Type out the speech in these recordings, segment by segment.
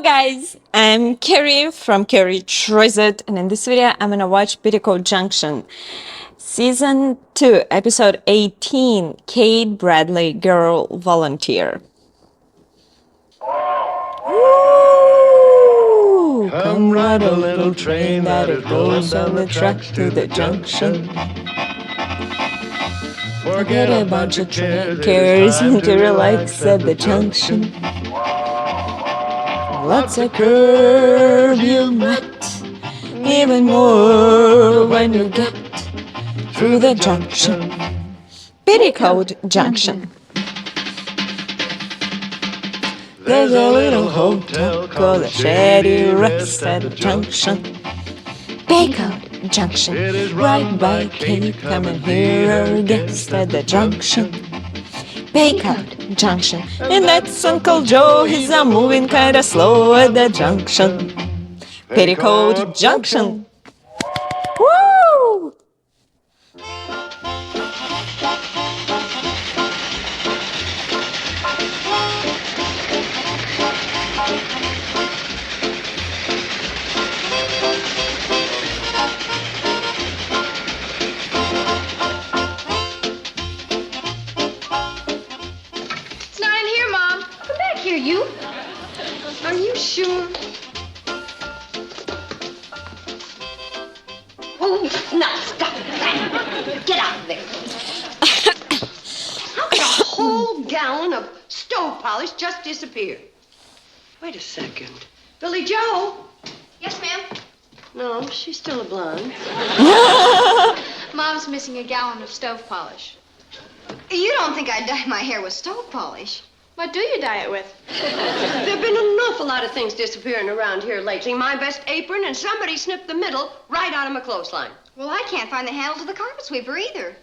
Guys, I'm Carrie from Carrie Tries It, and in this video I'm gonna watch Petticoat Junction. Season 2, Episode 18, Kate Bradley, Girl Volunteer. Ooh, come ride a little train that it goes down the tracks to the junction. Forget a bunch of cares to relax at the junction. Lots of curb you met, even more when you get through the junction. Petticoat Junction. There's a little hotel called the Shady Rest at the junction. Petticoat Junction, right by Kate. Come and hear our guest at the junction. Petticoat Junction, and that's Uncle Joe. He's a moving kinda slow at the junction. Petticoat Junction. Woo! You? Are you sure? Oh, no, stop it. Get out of there. How could a whole gallon of stove polish just disappear? Wait a second. Billy Joe? Yes, ma'am? No, she's still a blonde. Mom's missing a gallon of stove polish. You don't think I dye my hair with stove polish? What do you dye it with? There have been an awful lot of things disappearing around here lately. My best apron, and somebody snipped the middle right out of my clothesline. Well, I can't find the handle to the carpet sweeper either.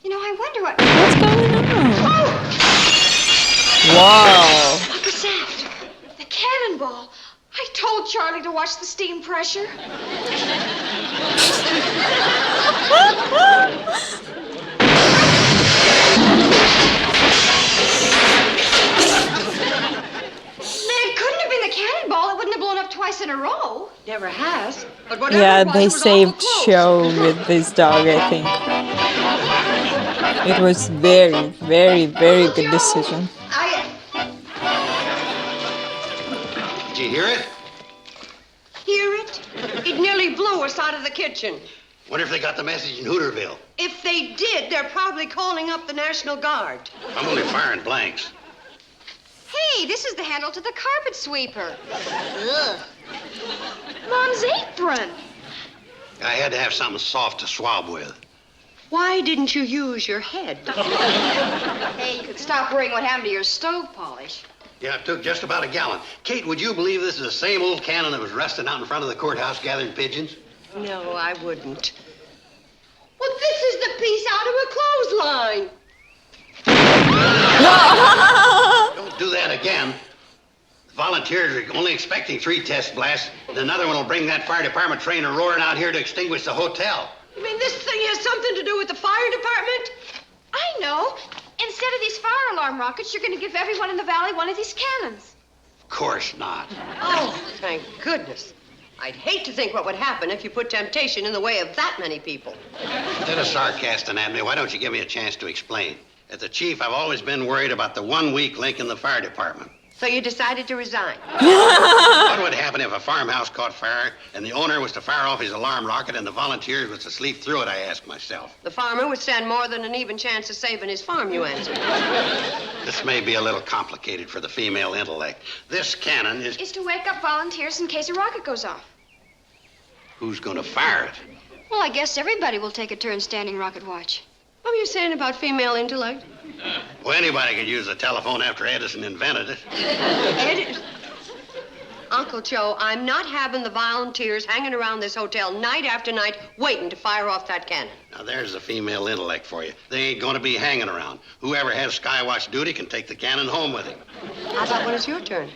You know, I wonder what... What's going on? Oh! Wow. What was that? The cannonball. I told Charlie to watch the steam pressure. Twice in a row. Never has. But whatever Yeah, it was, they it was saved awful close. Joe with this dog, I think. It was very, very, very good decision. Did you hear it? Hear it? It nearly blew us out of the kitchen. Wonder if they got the message in Hooterville. If they did, they're probably calling up the National Guard. I'm only firing blanks. Hey, this is the handle to the carpet sweeper. Ugh. Mom's apron. I had to have something soft to swab with. Why didn't you use your head? Hey, you could stop worrying what happened to your stove polish. Yeah, it took just about a gallon. Kate, would you believe this is the same old cannon that was resting out in front of the courthouse gathering pigeons? No, I wouldn't. Well, this is the piece out of a clothesline. Don't do that again. The volunteers are only expecting 3 test blasts, and another one will bring that fire department train roaring out here to extinguish the hotel. You mean this thing has something to do with the fire department? I know. Instead of these fire alarm rockets, you're going to give everyone in the valley one of these cannons. Of course not. Oh, thank goodness. I'd hate to think what would happen if you put temptation in the way of that many people. Instead of sarcasting at me, why don't you give me a chance to explain? As the chief, I've always been worried about the one weak link in the fire department. So you decided to resign? What would happen if a farmhouse caught fire and the owner was to fire off his alarm rocket and the volunteers was to sleep through it, I asked myself. The farmer would stand more than an even chance of saving his farm, you answered. This may be a little complicated for the female intellect. This cannon is... Is to wake up volunteers in case a rocket goes off. Who's going to fire it? Well, I guess everybody will take a turn standing rocket watch. What were you saying about female intellect? Well, anybody could use the telephone after Edison invented it. Uncle Joe, I'm not having the volunteers hanging around this hotel night after night waiting to fire off that cannon. Now, there's the female intellect for you. They ain't going to be hanging around. Whoever has skywatch duty can take the cannon home with him. How about when it's your turn?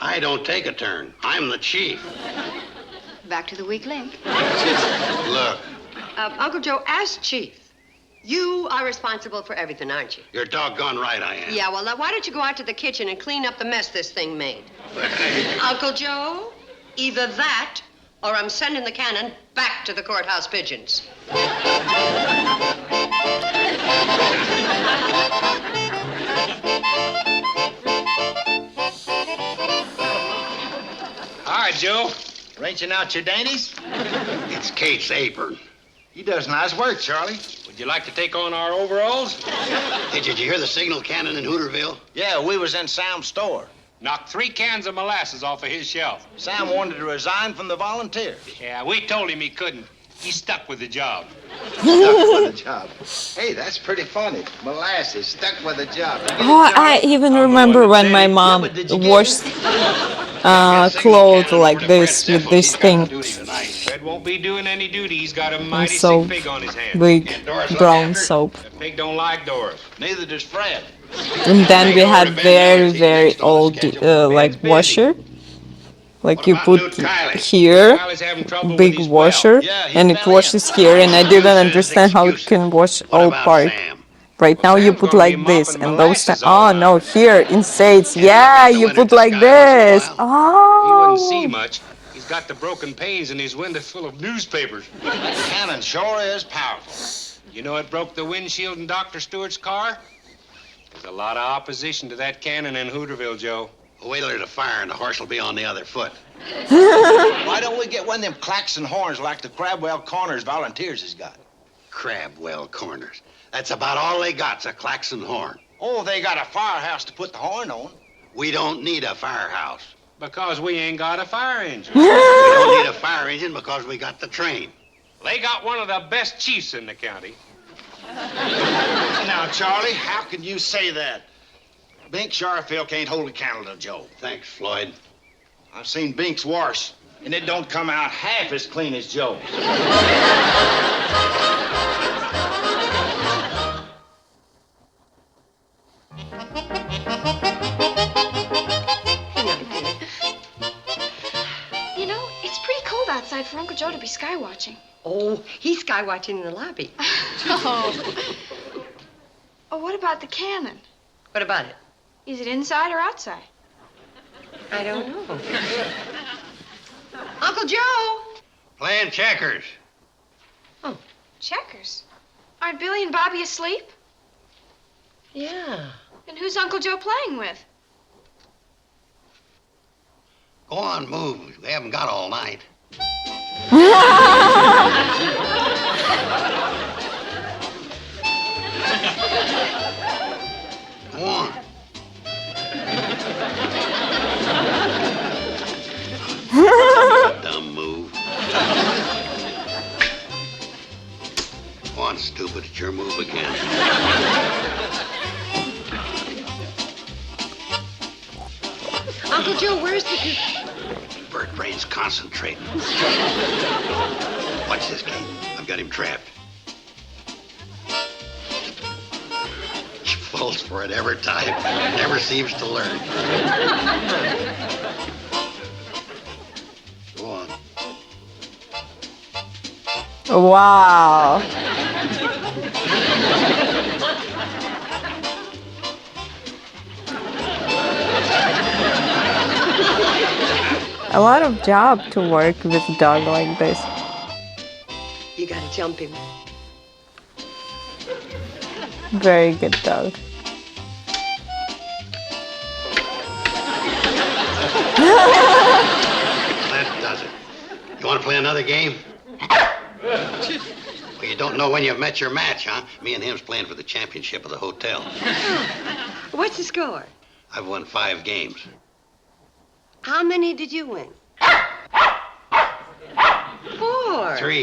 I don't take a turn. I'm the chief. Back to the weak link. Look, Uncle Joe, as chief, You are responsible for everything, aren't you? You're doggone right I am. Yeah, well, now why don't you go out to the kitchen and clean up the mess this thing made? Uncle Joe, either that or I'm sending the cannon back to the courthouse pigeons. Hi, Joe. Wrenching out your dainties? It's Kate's apron. He does nice work, Charlie. Would you like to take on our overalls? Did you hear the signal cannon in Hooterville? Yeah, we was in Sam's store. Knocked 3 cans of molasses off of his shelf. Sam wanted to resign from the volunteers. Yeah, we told him he couldn't. He stuck with the job. Stuck with the job. Hey, that's pretty funny. Molasses, stuck with the job. Oh, I even remember when my mom washed clothes like this with this thing. Fred won't be doing any duty. He's got a And mighty soap, sick pig on his hands. big brown soap. The pig don't like Doris. Neither does Fred. And then we had very old like washer. Like you put here, Kyle is having trouble with big his washer, Yeah, he and it fell washes here, and I didn't understand how it can wash all part. Right now you put like this, and those oh no, here in States, yeah, you put like this. He Oh. wouldn't see much. He's got the broken panes in his window full of newspapers. The cannon sure is powerful. You know it broke the windshield in Dr. Stewart's car? There's a lot of opposition to that cannon in Hooterville, Joe. Wait till there's a fire and the horse will be on the other foot. Why don't we get one of them clacks and horns like the Crabwell Corners volunteers has got? Crabwell Corners. That's about all they got's a klaxon horn. Oh, they got a firehouse to put the horn on. We don't need a firehouse. Because we ain't got a fire engine. We don't need a fire engine because we got the train. They got one of the best chiefs in the county. Now, Charlie, how can you say that? Bink Sharfield can't hold a candle to Joe. Thanks, Floyd. I've seen Bink's wash, and it don't come out half as clean as Joe's. You know, it's pretty cold outside for Uncle Joe to be sky watching. Oh, he's sky watching in the lobby. Oh. Oh, what about the cannon? What about it? Is it inside or outside? I don't know. Uncle Joe! Playing checkers. Oh, checkers. Aren't Billy and Bobby asleep? Yeah. Then who's Uncle Joe playing with? Go on, move. We haven't got all night. Go on. Dumb move. Go on, stupid. It's your move again. Uncle Joe, where's the... Bird brain's concentrating. Watch this, Kate. I've got him trapped. He falls for it every time. Never seems to learn. Go on. Wow. A lot of job to work with a dog like this. You gotta jump him. Very good dog. That does it. You want to play another game? Well, you don't know when you've met your match, huh? Me and him's playing for the championship of the hotel. What's the score? I've won 5 games. How many did you win? 4. 3.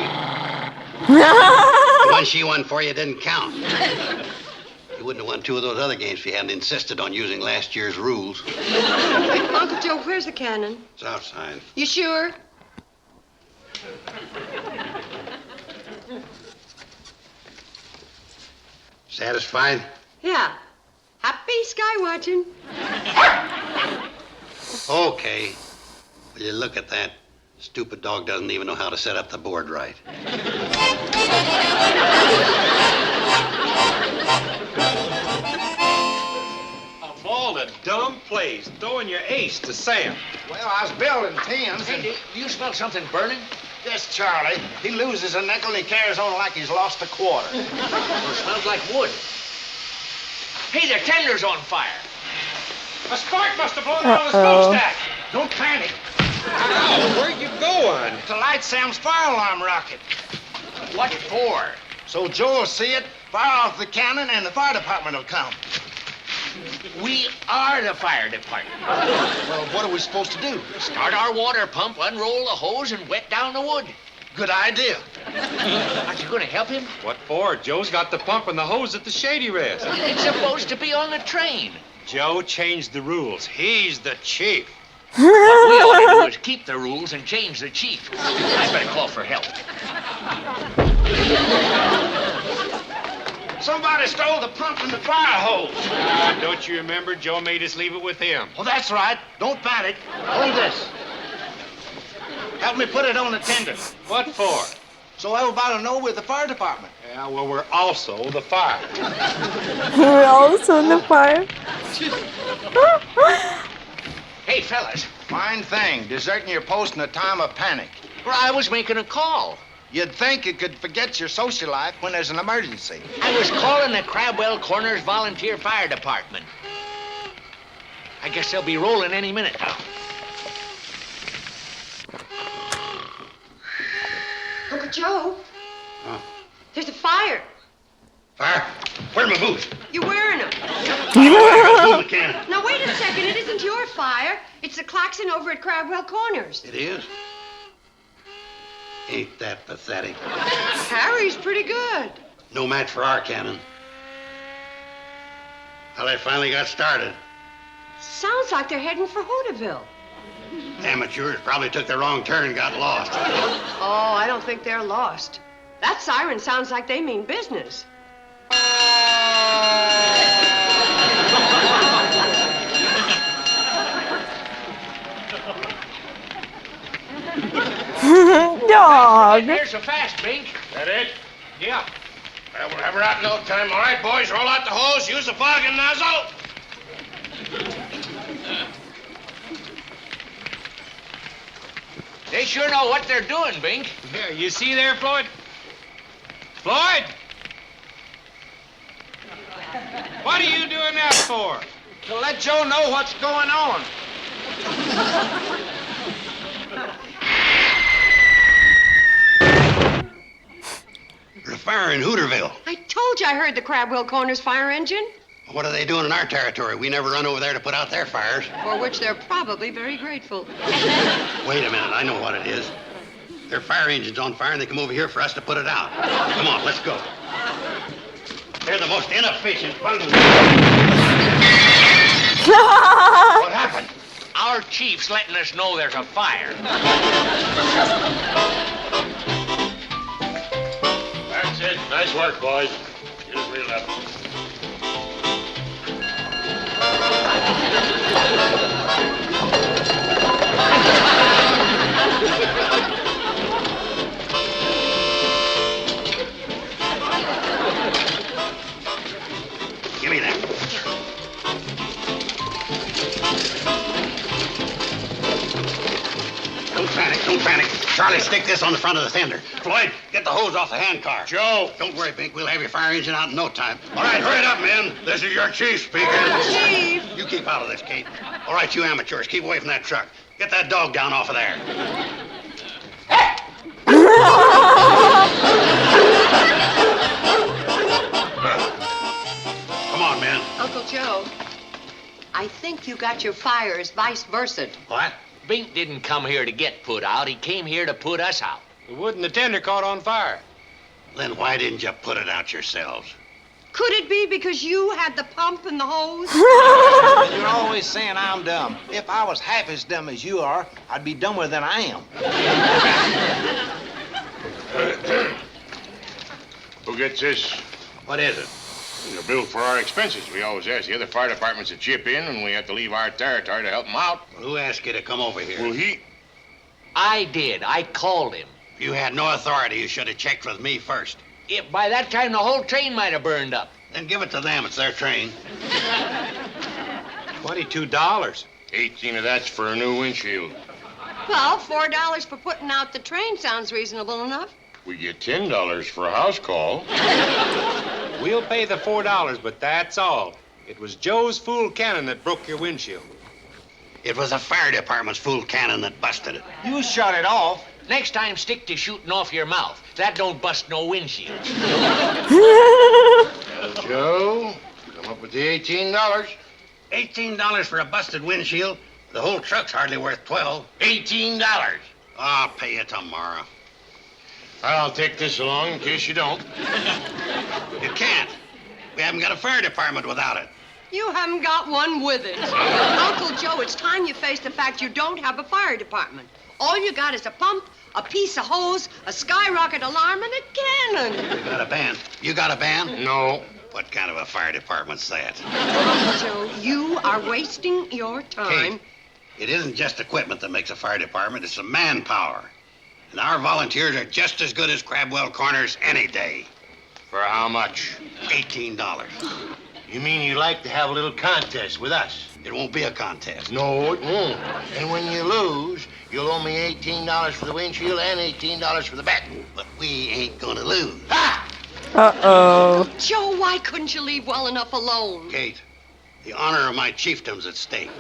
The one she won for you didn't count. You wouldn't have won 2 of those other games if you hadn't insisted on using last year's rules. Uncle Joe, where's the cannon? It's outside. You sure? Satisfied? Yeah. Happy sky watching. Okay. Will you look at that? Stupid dog doesn't even know how to set up the board right. a dumb place, throwing your ace to Sam. Well, I was building tins. Hey, do you smell something burning? Yes, Charlie. He loses a nickel and he carries on like he's lost a quarter. It smells like wood. Hey, the tender's on fire. A spark must have blown out of the smokestack. Don't panic. Ow, where you going? To light Sam's fire alarm rocket. What for? So Joe will see it, fire off the cannon, and the fire department will come. We are the fire department. Well, what are we supposed to do? Start our water pump, unroll the hose, and wet down the wood. Good idea. Aren't you going to help him? What for? Joe's got the pump and the hose at the Shady Rest. It's supposed to be on the train. Joe changed the rules. He's the chief. What we ought to do is keep the rules and change the chief. I better call for help. Somebody stole the pump and the fire hose. Don't you remember? Joe made us leave it with him. Well, that's right. Don't panic. Hold this. Help me put it on the tender. What for? So everybody will know we're the fire department. Yeah, well, we're also the fire. We're also in the fire. Hey, fellas. Fine thing, deserting your post in a time of panic. Well, I was making a call. You'd think you could forget your social life when there's an emergency. I was calling the Crabwell Corners Volunteer Fire Department. I guess they'll be rolling any minute now. Uncle Joe, Huh? there's a fire. Fire? Where's my boots? You're wearing them. Pull the cannon. Now, wait a second. It isn't your fire. It's the klaxon over at Crabwell Corners. It is? Ain't that pathetic? Harry's pretty good. No match for our cannon. Well, they finally got started. Sounds like they're heading for Hooterville. Amateurs probably took the wrong turn and got lost. Oh, I don't think they're lost. That siren sounds like they mean business. Dog. There's so fast, Bink. That it? Yeah. Well, we'll have her out in no time. All right, boys, roll out the hose, use the fogging nozzle. They sure know what they're doing, Bink. Here, you see there, Floyd? Floyd? What are you doing that for? To let Joe know what's going on. There's a fire in Hooterville. I told you I heard the Crabwell Corners fire engine, What are they doing in our territory? We never run over there to put out their fires. for which they're probably very grateful. Wait a minute, I know what it is. Their fire engine's on fire and they come over here for us to put it out. Come on, let's go. They're the most inefficient bunch. What happened? Our chief's letting us know there's a fire. That's it. Nice work, boys. Just wheel up. Give me that. Don't panic, don't panic. Charlie, stick this on the front of the fender. Floyd, get the hose off the hand car. Joe! Don't worry, Bink. We'll have your fire engine out in no time. All right, hurry it up, men. This is your chief speaking. Chief! You keep out of this, Kate. All right, you amateurs, keep away from that truck. Get that dog down off of there. Come on, man. Uncle Joe, I think you got your fires vice versa. What? Bink didn't come here to get put out. He came here to put us out. The wood and the tender caught on fire. Then why didn't you put it out yourselves? Could it be because you had the pump and the hose? You're always saying I'm dumb. If I was half as dumb as you are, I'd be dumber than I am. Who gets this? What is it? The bill for our expenses. We always ask the other fire departments to chip in when we have to leave our territory to help them out. Well, who asked you to come over here? Well, he... I did. I called him. If you had no authority, you should have checked with me first. If by that time the whole train might have burned up. Then give it to them. It's their train. $22. 18 of that's for a new windshield. Well, $4 for putting out the train sounds reasonable enough. We get $10 for a house call. We'll pay the $4, but that's all. It was Joe's fool cannon that broke your windshield. It was the fire department's fool cannon that busted it. You shut it off. Next time, stick to shooting off your mouth. That don't bust no windshield. Well, Joe, come up with the $18. $18 for a busted windshield? The whole truck's hardly worth $12. $18. I'll pay you tomorrow. I'll take this along in case you don't. You can't. We haven't got a fire department without it. You haven't got one with it. Uncle Joe, it's time you face the fact you don't have a fire department. All you got is a pump, a piece of hose, a skyrocket alarm, and a cannon. You got a band. You got a band? No. What kind of a fire department's that? Uncle Joe, you are wasting your time. Kate, it isn't just equipment that makes a fire department, it's the manpower. And our volunteers are just as good as Crabwell Corners any day. For how much? $18. You mean you like to have a little contest with us? It won't be a contest. No, it won't. And when you lose, you'll owe me $18 for the windshield and $18 for the bat. But we ain't gonna lose. Ha! Uh-oh. Joe, why couldn't you leave well enough alone? Kate, the honor of my chiefdom's at stake.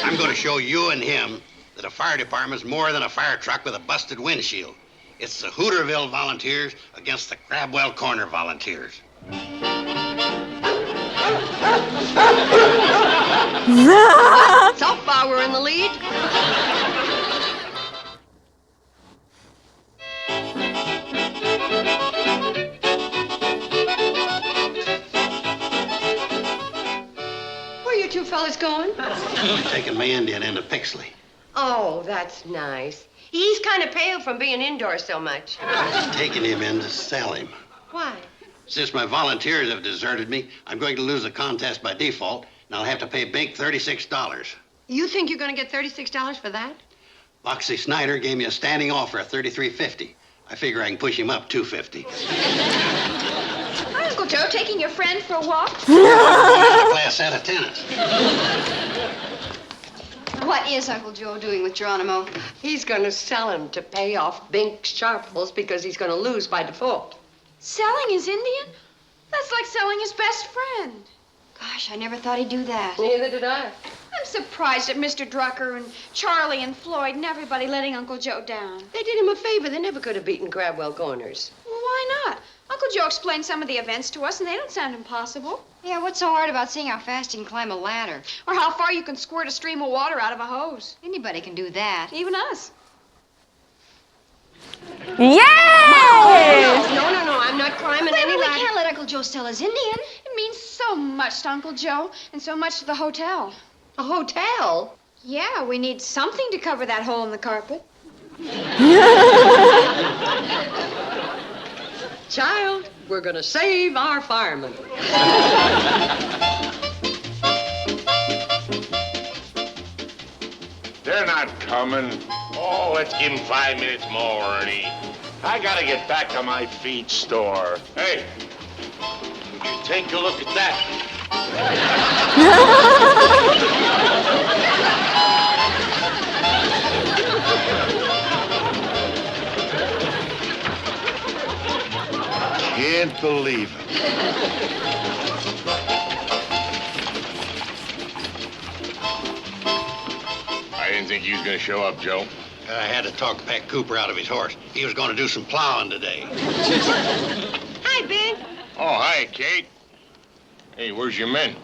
I'm gonna show you and him that a fire department's more than a fire truck with a busted windshield. It's the Hooterville volunteers against the Crabwell Corner volunteers. So far, we're in the lead. Where you two fellas going? I'm taking my Indian into Pixley. Oh, that's nice. He's kind of pale from being indoors so much. I'm taking him in to sell him. Why? Since my volunteers have deserted me, I'm going to lose the contest by default, and I'll have to pay Bink $36. You think you're going to get $36 for that? Foxy Snyder gave me a standing offer of $33.50. I figure I can push him up $2.50. Hi, Uncle Joe. Taking your friend for a walk? I play a set of tennis. What is Uncle Joe doing with Geronimo? He's going to sell him to pay off Bink's sharples because he's going to lose by default. Selling his Indian? That's like selling his best friend. Gosh, I never thought he'd do that. Neither did I. I'm surprised at Mr. Drucker and Charlie and Floyd and everybody letting Uncle Joe down. They did him a favor. They never could have beaten Crabwell Corners. Well, why not? Uncle Joe explained some of the events to us, and they don't sound impossible. Yeah, what's so hard about seeing how fast you can climb a ladder? Or how far you can squirt a stream of water out of a hose. Anybody can do that. Even us. Yes! No, I'm not climbing Wait, any we ladder. can't let Uncle Joe sell his Indian. It means so much to Uncle Joe and so much to the hotel. A hotel? Yeah, we need something to cover that hole in the carpet. Child, we're going to save our firemen. They're not coming. Oh, let's give them 5 minutes more, Ernie. I gotta get back to my feed store. Hey, would you take a look at that? Can't believe it. I didn't think you was gonna show up, Joe. I had to talk Pat Cooper out of his horse. He was going to do some plowing today. Hi, Bink. Oh, hi, Kate. Hey, where's your men?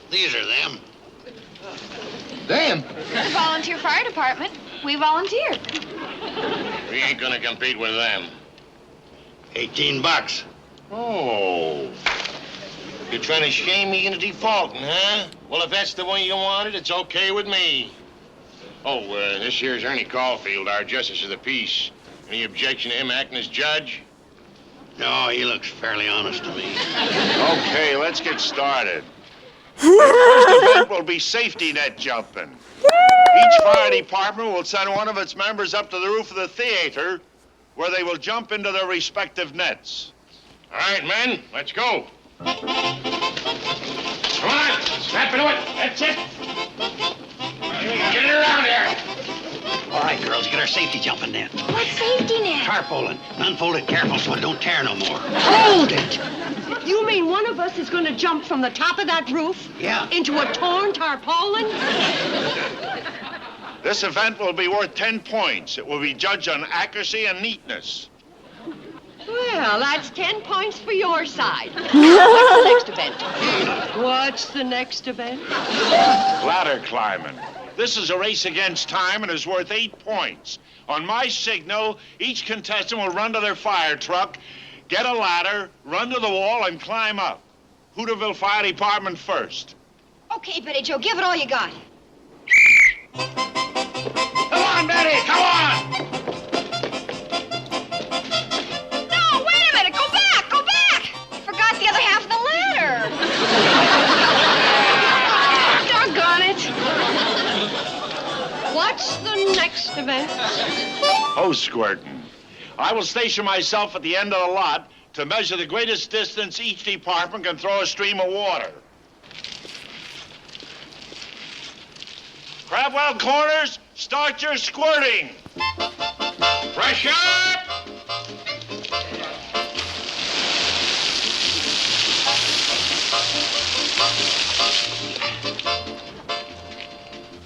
These are them. Damn. The volunteer fire department. We volunteered. We ain't gonna compete with them. $18. Oh. You're trying to shame me into defaulting, huh? Well, if that's the way you want it, it's okay with me. Oh, this here's Ernie Caulfield, our Justice of the Peace. Any objection to him acting as judge? No, he looks fairly honest to me. Okay, let's get started. The first event will be safety net jumping. Each fire department will send one of its members up to the roof of the theater where they will jump into their respective nets. All right, men, let's go. Come on, snap into it. That's it. Get it around here. All right, girls, get our safety jumping then. What safety net? Tarpaulin. Unfold it careful so it don't tear no more. Hold it! You mean one of us is going to jump from the top of that roof? Yeah. Into a torn tarpaulin? This event will be worth 10 points. It will be judged on accuracy and neatness. Well, that's 10 points for your side. What's the next event? What's the next event? Ladder climbing. This is a race against time and is worth 8 points. On my signal, each contestant will run to their fire truck, get a ladder, run to the wall, and climb up. Hooterville Fire Department first. Okay, Betty Joe, give it all you got. Come on, Betty, come on! No, wait a minute. Go back, go back. You forgot the other half of the ladder. Doggone it. What's the next event? Hose squirting. I will station myself at the end of the lot to measure the greatest distance each department can throw a stream of water. Crabwell Corners, start your squirting. Fresh up!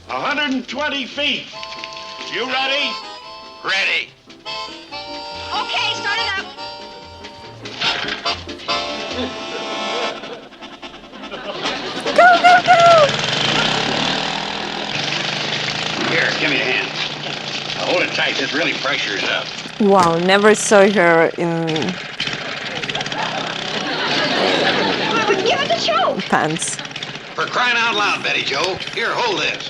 "120 feet. You ready? Ready. Okay, start it up. Here, give me a hand. Now, hold it tight. This really pressures up. Wow, never saw her in Give it the choke. pants. For crying out loud, Betty Joe. Here, hold this.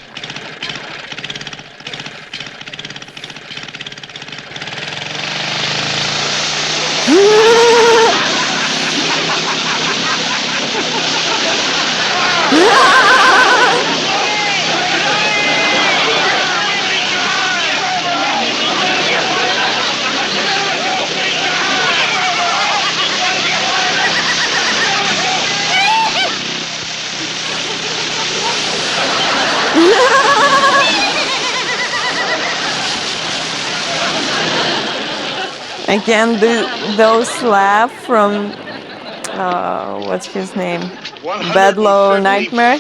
Again, those laugh from what's his name? Bedlow Nightmare.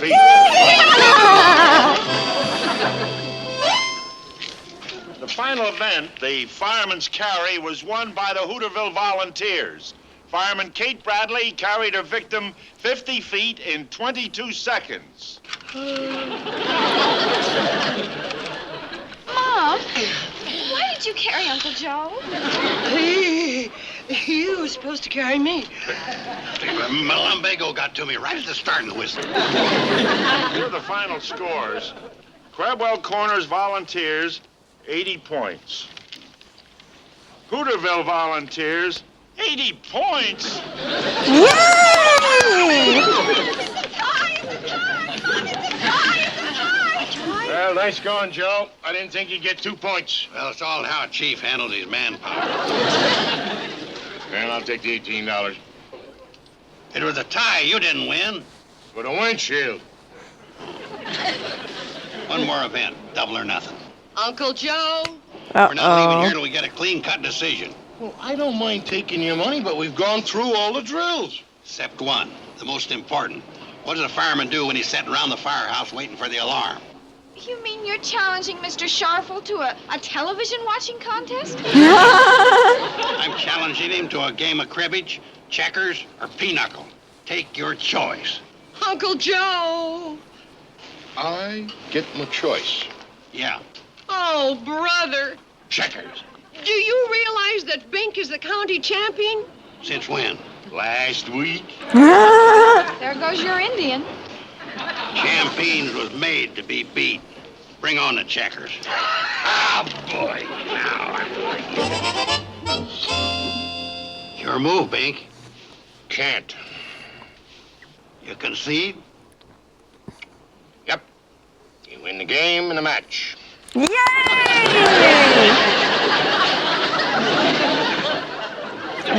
The final event, the fireman's carry, was won by the Hooterville Volunteers. Fireman Kate Bradley carried her victim 50 feet in 22 seconds. Mom, why did you carry Uncle Joe? You were supposed to carry me. My lumbago got to me right at the starting whistle. Here are the final scores. Crabwell Corners Volunteers, 80 points. Hooterville Volunteers, 80 points? Yay! Well, nice going, Joe. I didn't think you'd get 2 points. Well, it's all how a chief handles his manpower. Well, I'll take the $18. It was a tie. You didn't win. For the windshield. One more event. Double or nothing. Uncle Joe? We're not leaving here Uh-oh. till we get a clean-cut decision. Well, I don't mind taking your money, but we've gone through all the drills. Except one, the most important. What does a fireman do when he's sitting around the firehouse waiting for the alarm? You mean you're challenging Mr. Sharfel to a television watching contest? I'm challenging him to a game of cribbage, checkers, or pinochle. Take your choice. Uncle Joe! I get my choice. Yeah, Oh, brother. Checkers. Do you realize that Bink is the county champion? since when? Last week. There goes your Indian. Champagnes was made to be beat. Bring on the checkers. Ah, boy. Now I'm Your move, Bink. Can't. You concede? Yep. You win the game and the match. Yay!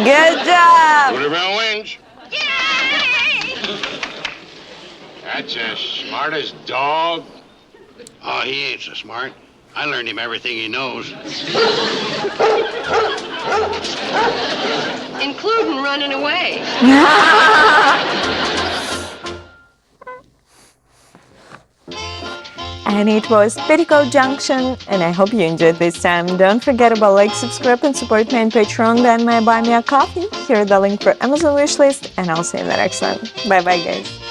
Good job! Hooterville wins. Yay! That's the smartest dog. Oh, he ain't so smart. I learned him everything he knows. Including running away. And it was Petticoat Junction, and I hope you enjoyed this time. Don't forget about like, subscribe, and support me on Patreon, then my Buy Me a Coffee. Here the link for Amazon wishlist, and I'll see you in the next one. Bye bye, guys.